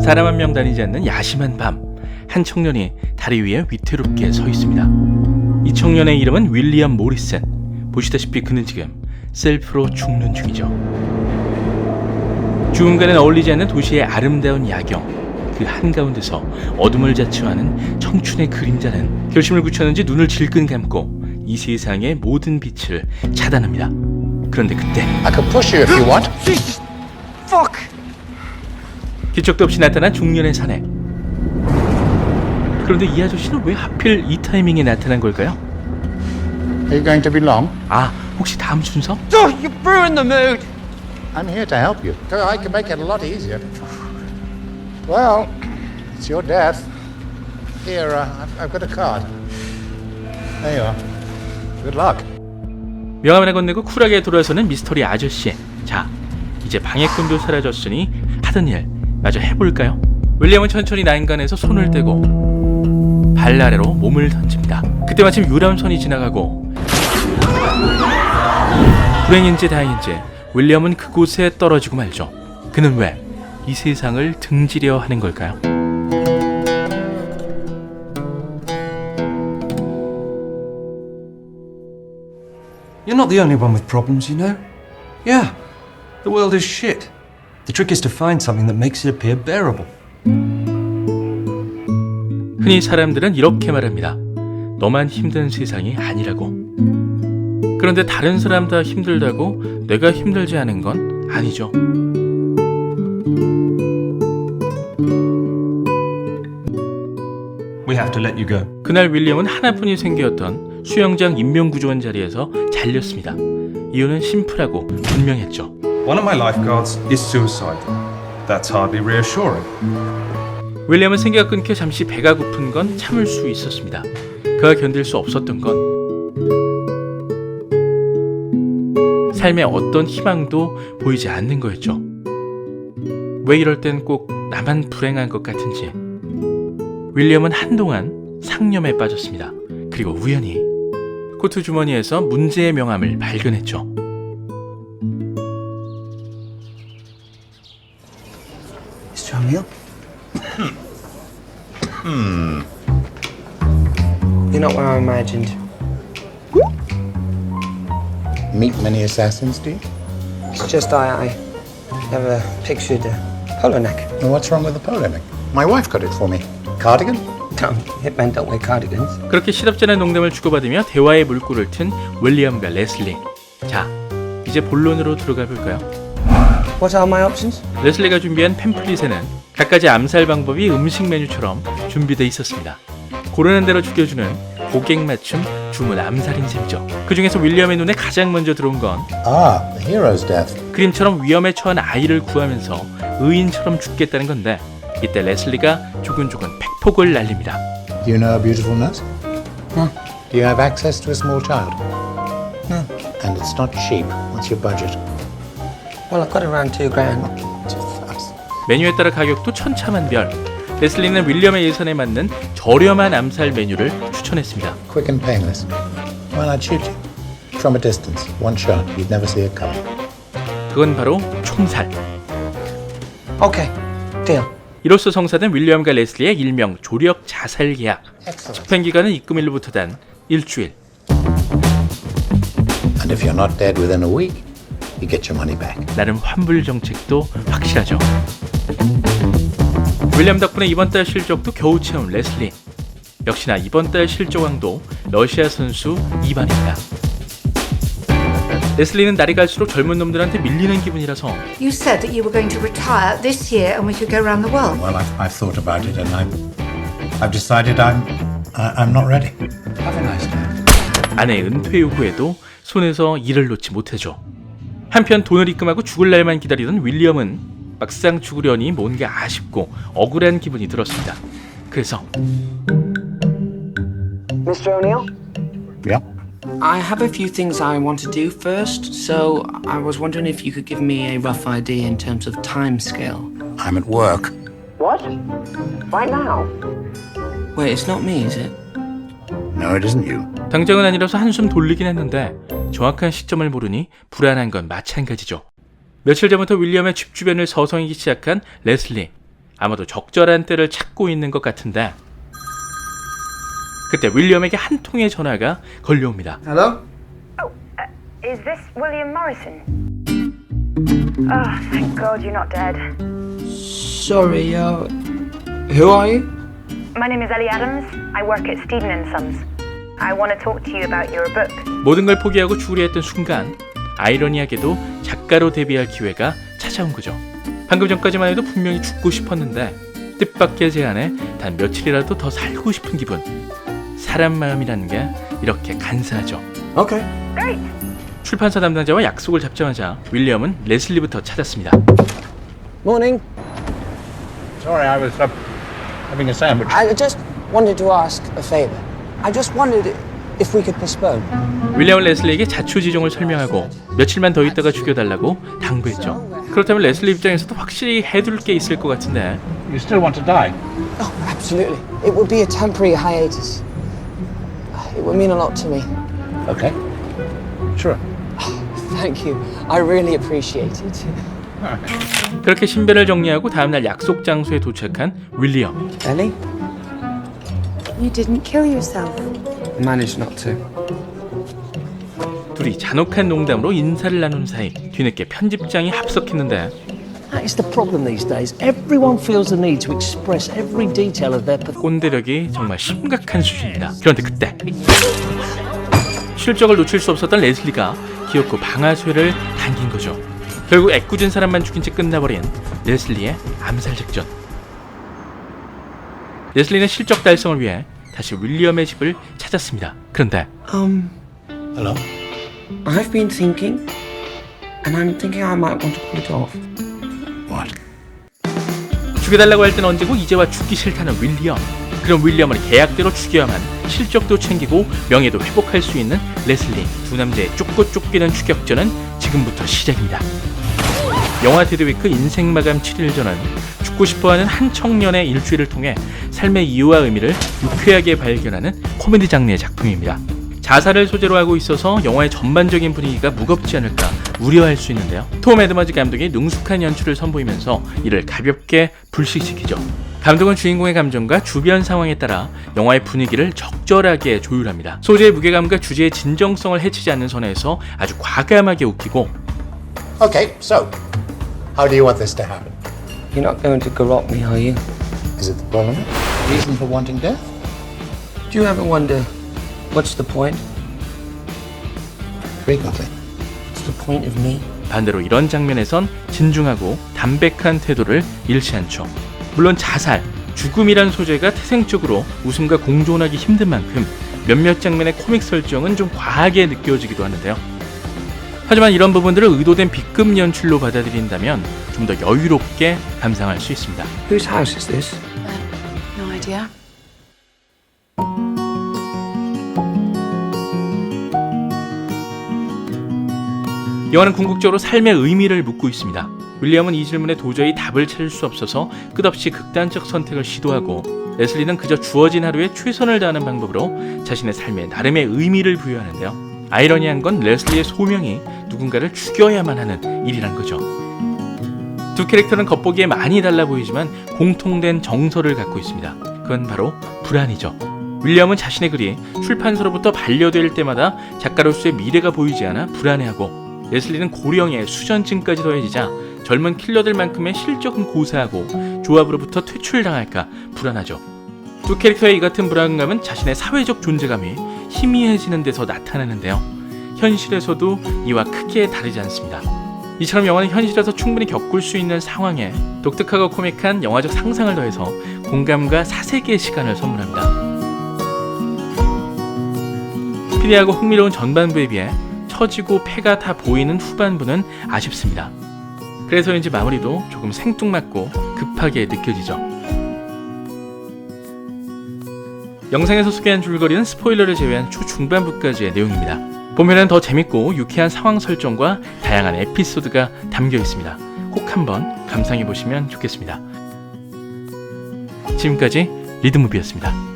사람 한 명 다니지 않는 야심한 밤, 한 청년이 다리 위에 위태롭게 서 있습니다. 이 청년의 이름은 윌리엄 모리슨. 보시다시피 그는 지금 셀프로 죽는 중이죠. 죽음과는 어울리지 않는 도시의 아름다운 야경, 그 한가운데서 어둠을 자초하는 청춘의 그림자는 결심을 굳혔는지 눈을 질끈 감고 이 세상의 모든 빛을 차단합니다. 그런데 그때 I can push you if you want. Fuck! 기척도 없이 나타난 중년의 사내. 그런데 이 아저씨는 왜 하필 이 타이밍에 나타난 걸까요? Are you going to be long? 아, 혹시 다음 순서? Oh, you ruined the mood! I'm here to help you. I can make it a lot easier. Well, it's your death. Here, I've got a card. There you are. Good luck. 명함 하나 건네고 쿨하게 돌아서는 미스터리 아저씨. 자, 이제 방해꾼도 사라졌으니 하던 일 마저 해볼까요? 윌리엄은 천천히 난간에서 손을 떼고 발 아래로 몸을 던집니다. 그때 마침 유람선이 지나가고 불행인지 다행인지 윌리엄은 그곳에 떨어지고 말죠. 그는 왜 이 세상을 등지려 하는 걸까요? You're not the only one with problems, you know? Yeah, the world is shit. The trick is to find something that makes it appear bearable. 흔히 사람들은 이렇게 말합니다. 너만 힘든 세상이 아니라고. 그런데 다른 사람 다 힘들다고 내가 힘들지 않은 건 아니죠. We have to let you go. 그날 윌리엄은 하나뿐이 생겼던 수영장 인명구조원 자리에서 잘렸습니다. 이유는 심플하고 분명했죠. One of my lifeguards is suicidal. That's hardly reassuring. 윌리엄은 생기가 끊겨 잠시 배가 고픈 건 참을 수 있었습니다. 그가 견딜 수 없었던 건 삶에 어떤 희망도 보이지 않는 거였죠. 왜 이럴 땐 꼭 나만 불행한 것 같은지. 윌리엄은 한동안 상념에 빠졌습니다. 그리고 우연히 코트 주머니에서 문제의 명함을 발견했죠. Mr. O'Neill? You're not what I imagined. Meet many assassins, do you? It's just I have a pictured polo neck. Well, what's wrong with the polo neck? My wife got it for me. Cardigan? No, hitmen don't wear cardigans. 그렇게 시덥잖은 농담을 주고받으며 대화의 물꼬를 튼 윌리엄과 레슬리. 자, 이제 본론으로 들어가 볼까요? What are my options? 레슬리가 준비한 팸플릿에는 갖가지 암살 방법이 음식 메뉴처럼 준비되어 있었습니다. 고르는 대로 죽여주는 고객 맞춤 주문 암살인 셈이죠. 그 중에서 윌리엄의 눈에 가장 먼저 들어온 건 Ah, the hero's death. 그림처럼 위험에 처한 아이를 구하면서 의인처럼 죽겠다는 건데, 이때 레슬리가 조근조근 팩폭을 날립니다. Do you know a beautiful nurse? No. Do you have access to a small child? No. And it's not cheap. What's your budget? Well, I've got around $2,000. 메뉴에 따라 가격도 천차만별. 레슬리는 윌리엄의 예산에 맞는 저렴한 암살 메뉴를 추천했습니다. Quick and painless. Why not shoot you? From a distance. One shot. You'd never see it coming. 그건 바로 총살. Okay, deal. 이로써 성사된 윌리엄과 레슬리의 일명 조력 자살 계약. Excellent. 집행 기간은 입금일로부터 단 일주일. And if you're not dead within a week, you get your money back. 나름 환불 정책도 확실하죠. 윌리엄 덕분에 이번 달 실적도 겨우 채운 레슬리. 역시나 이번 달 실적왕도 러시아 선수 이반입니다. 레슬리는 날이 갈수록 젊은 놈들한테 밀리는 기분이라서 You said that you were going to retire this year and we could go around the world. Well, I've thought about it, and I've decided I'm not ready. Have a nice day. 아내 은퇴 요구에도 손에서 일을 놓지 못하죠. 한편 돈을 입금하고 죽을 날만 기다리던 윌리엄은 막상 죽으려니 뭔가 아쉽고 억울한 기분이 들었습니다. 그래서 Mr. O'Neill? Yeah. I have a few things I want to do first, so I was wondering if you could give me a rough idea in terms of time scale. I'm at work. What? Right now? Wait, it's not me, is it? No, it isn't you. 당장은 아니라서 한숨 돌리긴 했는데 정확한 시점을 모르니 불안한 건 마찬가지죠. 며칠 전부터 윌리엄의 집 주변을 서성이기 시작한 레슬리. 아마도 적절한 때를 찾고 있는 것 같은데 그때 윌리엄에게 한 통의 전화가 걸려옵니다. Hello? Is this William Morrison? Oh, thank God you're not dead. Sorry, who are you? My name is Ellie Adams. I work at Stephen & Sons. I want to talk to you about your book. 모든 걸 포기하고 추리했던 순간 아이러니하게도 작가로 데뷔할 기회가 찾아온 거죠. 방금 전까지만 해도 분명히 죽고 싶었는데 뜻밖의 제안에 단 며칠이라도 더 살고 싶은 기분. 사람 마음이라는 게 이렇게 간사하죠. Okay. Great. 출판사 담당자와 약속을 잡자마자 윌리엄은 레슬리부터 찾았습니다. Morning. Sorry, I was having a sandwich. I just wanted to ask a favour. I just wondered if we could postpone. 윌리엄은 레슬리에게 자초지종을 설명하고 며칠만 더 있다가 죽여달라고 당부했죠. 그렇다면 레슬리 입장에서도 확실히 해둘 게 있을 것 같은데 You still want to die? Oh, absolutely. It would be a temporary hiatus. It would mean a lot to me. Okay. Sure. Thank you. I really appreciate it. 그렇게 신변을 정리하고 다음날 약속 장소에 도착한 윌리엄. Ellie? You didn't kill yourself. Managed not to. 둘이 잔혹한 농담으로 인사를 나눈 사이 뒤늦게 편집장이 합석했는데 That is the problem these days. Everyone feels the need to express every detail of their 꼰대력이 정말 심각한 수준입니다. 그런데 그때 실적을 놓칠 수 없었던 레슬리가 기어코 방아쇠를 당긴 거죠. 결국 애꿎은 사람만 죽인 채 끝나버린 레슬리의 암살 작전. 레슬리는 실적 달성을 위해 다시 윌리엄의 집을 찾았습니다. 그런데 Hello? I've been thinking, and I'm thinking I might want to pull it off. What? 죽여달라고 할 때는 언제고 이제와 죽기 싫다는 윌리엄. 그럼 윌리엄을 계약대로 죽여야만 실적도 챙기고 명예도 회복할 수 있는 레슬리. 두 남자의 쫓고 쫓기는 추격전은 지금부터 시작입니다. 영화 데드위크 인생 마감 7일 전은 죽고 싶어하는 한 청년의 일주일을 통해 삶의 이유와 의미를 유쾌하게 발견하는 코미디 장르의 작품입니다. 자살을 소재로 하고 있어서 영화의 전반적인 분위기가 무겁지 않을까 우려할 수 있는데요. 톰 에드머즈 감독이 능숙한 연출을 선보이면서 이를 가볍게 불식시키죠. 감독은 주인공의 감정과 주변 상황에 따라 영화의 분위기를 적절하게 조율합니다. 소재의 무게감과 주제의 진정성을 해치지 않는 선에서 아주 과감하게 웃기고 Okay, so, how do you want this to happen? You're not going to garrote me, are you? Is it the Parliament? Reason for wanting death? Do you ever wonder, what's the point? Frequently. What's the point of me? 반대로 이런 장면에선 진중하고 담백한 태도를 잃지 않죠. 물론 자살, 죽음이란 소재가 태생적으로 웃음과 공존하기 힘든 만큼 몇몇 장면의 코믹 설정은 좀 과하게 느껴지기도 하는데요. 하지만 이런 부분들을 의도된 B급 연출로 받아들인다면 좀 더 여유롭게 감상할 수 있습니다. Whose house is this? No idea. 영화는 궁극적으로 삶의 의미를 묻고 있습니다. 윌리엄은 이 질문에 도저히 답을 찾을 수 없어서 끝없이 극단적 선택을 시도하고 레슬리는 그저 주어진 하루에 최선을 다하는 방법으로 자신의 삶에 나름의 의미를 부여하는데요. 아이러니한 건 레슬리의 소명이 누군가를 죽여야만 하는 일이란 거죠. 두 캐릭터는 겉보기에 많이 달라 보이지만 공통된 정서를 갖고 있습니다. 그건 바로 불안이죠. 윌리엄은 자신의 글이 출판사로부터 반려될 때마다 작가로서의 미래가 보이지 않아 불안해하고 레슬리는 고령의 수전증까지 더해지자 젊은 킬러들만큼의 실적은 고사하고 조합으로부터 퇴출당할까 불안하죠. 두 캐릭터의 이 같은 불안감은 자신의 사회적 존재감이 희미해지는 데서 나타나는데요. 현실에서도 이와 크게 다르지 않습니다. 이처럼 영화는 현실에서 충분히 겪을 수 있는 상황에 독특하고 코믹한 영화적 상상을 더해서 공감과 사색의 시간을 선물합니다. 스피디하고 흥미로운 전반부에 비해 처지고 패가 다 보이는 후반부는 아쉽습니다. 그래서인지 마무리도 조금 생뚱맞고 급하게 느껴지죠. 영상에서 소개한 줄거리는 스포일러를 제외한 초중반부까지의 내용입니다. 보면은 더 재밌고 유쾌한 상황 설정과 다양한 에피소드가 담겨 있습니다. 꼭 한번 감상해 보시면 좋겠습니다. 지금까지 리드무비였습니다.